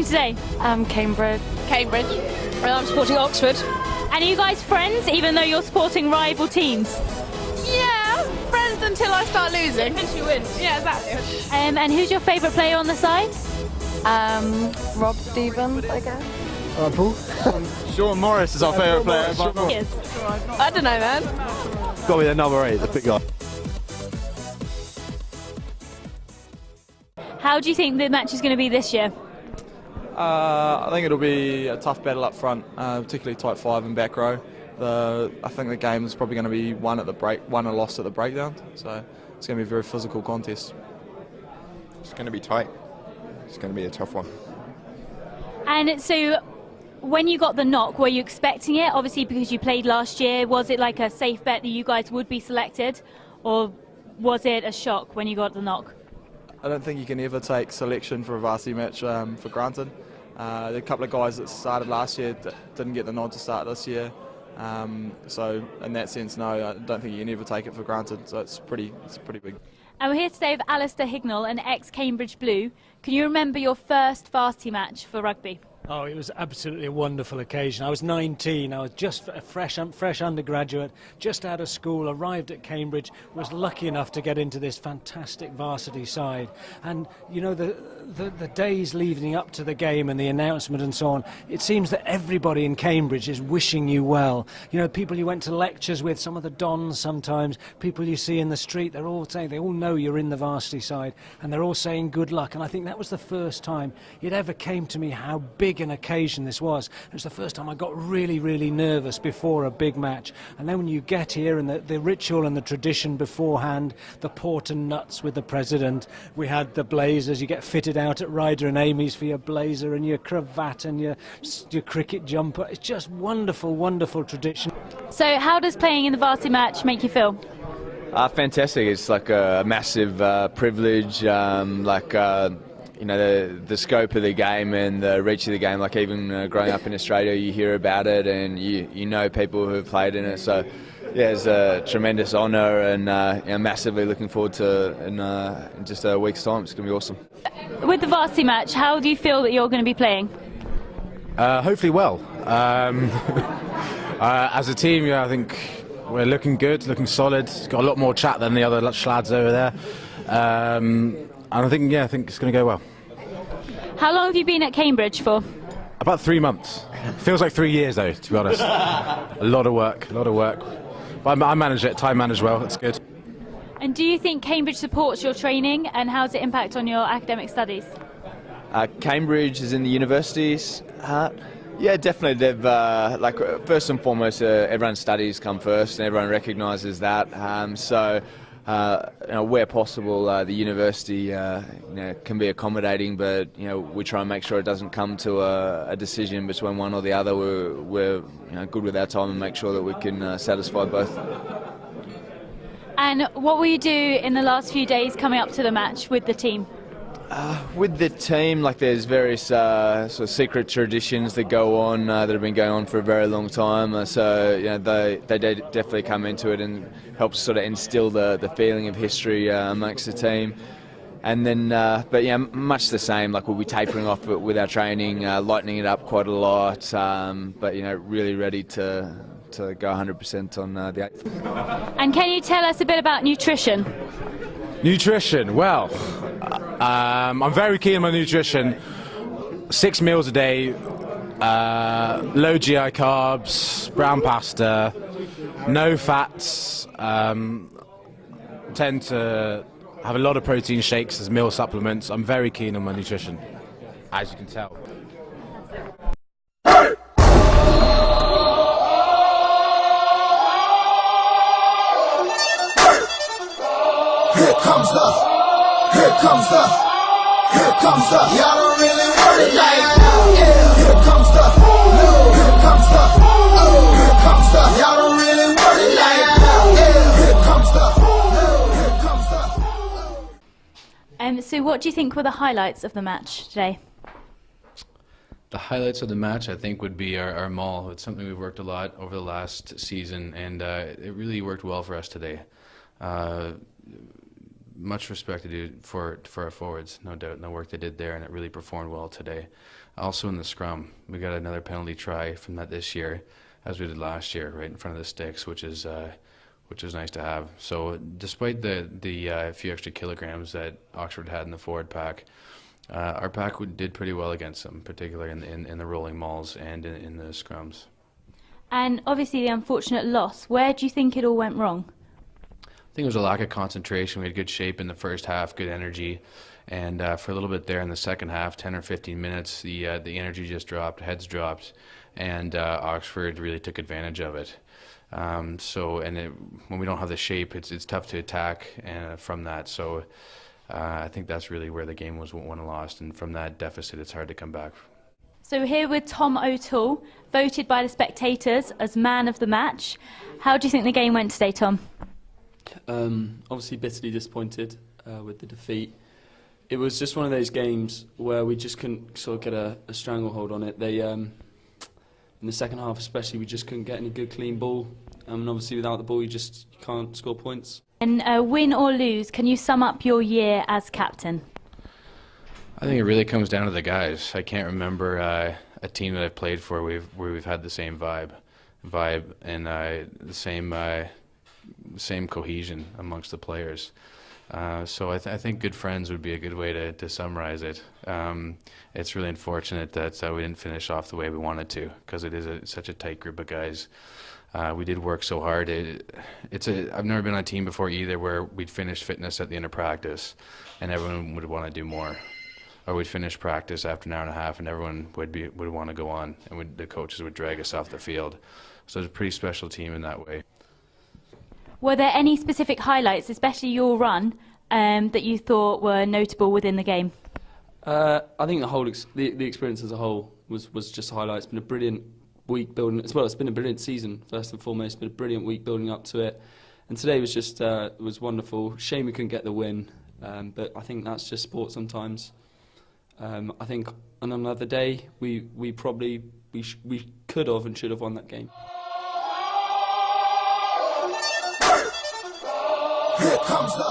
supporting today? Cambridge. Cambridge. Well, I'm supporting Oxford. And are you guys friends, even though you're supporting rival teams? Yeah, friends until I start losing. And she wins. Yeah, exactly. And who's your favourite player on the side? Rob Stevens, I guess. Paul? Sean Morris is our favourite player. Yes. I don't know, man. Got to be the number 8, the big guy. How do you think the match is going to be this year? I think it'll be a tough battle up front, particularly tight 5 and back row. I think the game is probably going to be won and lost at the breakdown. So it's going to be a very physical contest. It's going to be tight. It's going to be a tough one. And so, when you got the knock, were you expecting it? Obviously, because you played last year, was it like a safe bet that you guys would be selected, or was it a shock when you got the knock? I don't think you can ever take selection for a varsity match for granted. There are a couple of guys that started last year that didn't get the nod to start this year. So in that sense, no, I don't think you can ever take it for granted. So it's pretty big. And we're here today with Alistair Hignell, an ex-Cambridge Blue. Can you remember your first varsity match for rugby? Oh, it was absolutely a wonderful occasion. I was 19, I was just a fresh undergraduate, just out of school, arrived at Cambridge, was lucky enough to get into this fantastic varsity side. And, you know, the days leading up to the game and the announcement and so on, it seems that everybody in Cambridge is wishing you well. You know, people you went to lectures with, some of the dons sometimes, people you see in the street, they're all saying, they all know you're in the varsity side, and they're all saying good luck. And I think that was the first time it ever came to me how big an occasion this was. It was the first time I got really nervous before a big match. And then when you get here and the ritual and the tradition beforehand, the port and nuts with the president, we had the blazers, you get fitted out at Ryder and Amy's for your blazer and your cravat and your cricket jumper. It's just wonderful tradition. So how does playing in the varsity match make you feel? Fantastic. It's like a massive privilege, you know, the scope of the game and the reach of the game. Like even growing up in Australia, you hear about it and you know people who have played in it. So yeah, it's a tremendous honour, and you know, massively looking forward to it in just a week's time. It's going to be awesome. With the varsity match, how do you feel that you're going to be playing? Hopefully well. As a team, yeah, I think we're looking good, looking solid. Got a lot more chat than the other lads over there. And I think it's going to go well. How long have you been at Cambridge for? About 3 months. Feels like 3 years though, to be honest. A lot of work. But I manage it, time managed well, it's good. And do you think Cambridge supports your training, and how does it impact on your academic studies? Cambridge is in the universities. Yeah, definitely. They've first and foremost, everyone's studies come first, and everyone recognises that. You know, where possible, the university can be accommodating, but we try and make sure it doesn't come to a decision between one or the other. We're good with our time and make sure that we can satisfy both. And what will you do in the last few days coming up to the match with the team? With the team, there's various sort of secret traditions that go on that have been going on for a very long time. So they definitely come into it and help sort of instill the feeling of history amongst the team. And then, but much the same. We'll be tapering off with our training, lightening it up quite a lot. But really ready to go 100% on the 8th. And can you tell us a bit about nutrition? Nutrition, well, I'm very keen on my nutrition. 6 meals a day, low GI carbs, brown pasta, no fats. Tend to have a lot of protein shakes as meal supplements. I'm very keen on my nutrition, as you can tell. Here comes the, y'all don't really want it like that. Yeah. Here comes the, y'all don't really want it like that. Yeah. Here comes the. So what do you think were the highlights of the match today? The highlights of the match, I think, would be our maul. It's something we've worked a lot over the last season, and it really worked well for us today. Much respect to do for our forwards, no doubt, in the work they did there, and it really performed well today. Also in the scrum, we got another penalty try from that this year, as we did last year, right in front of the sticks, which is nice to have. So despite the few extra kilograms that Oxford had in the forward pack, our pack did pretty well against them, particularly in the rolling mauls and in the scrums. And obviously the unfortunate loss. Where do you think it all went wrong? I think it was a lack of concentration. We had good shape in the first half, good energy, and for a little bit there in the second half, 10 or 15 minutes, the energy just dropped, heads dropped, and Oxford really took advantage of it. When we don't have the shape, it's tough to attack from that. So I think that's really where the game was won and lost, and from that deficit, it's hard to come back. So we're here with Tom O'Toole, voted by the spectators as man of the match. How do you think the game went today, Tom? Obviously bitterly disappointed with the defeat. It was just one of those games where we just couldn't sort of get a stranglehold on it. They, in the second half especially, we just couldn't get any good clean ball. And obviously without the ball you can't score points. And win or lose, can you sum up your year as captain? I think it really comes down to the guys. I can't remember a team that I've played for where we've had the same vibe and the same cohesion amongst the players. So I think good friends would be a good way to summarize it. It's really unfortunate that we didn't finish off the way we wanted to, because it is such a tight group of guys. We did work so hard. I've never been on a team before either where we'd finish fitness at the end of practice and everyone would want to do more. Or we'd finish practice after an hour and a half and everyone would want to go on, and the coaches would drag us off the field. So it's a pretty special team in that way. Were there any specific highlights, especially your run, that you thought were notable within the game? I think the experience as a whole was just a highlight. It's been a brilliant week building, as well. It's been a brilliant season, first and foremost. It's been a brilliant week building up to it, and today was just was wonderful. Shame we couldn't get the win, but I think that's just sport sometimes. I think on another day we could have and should have won that game. Here comes the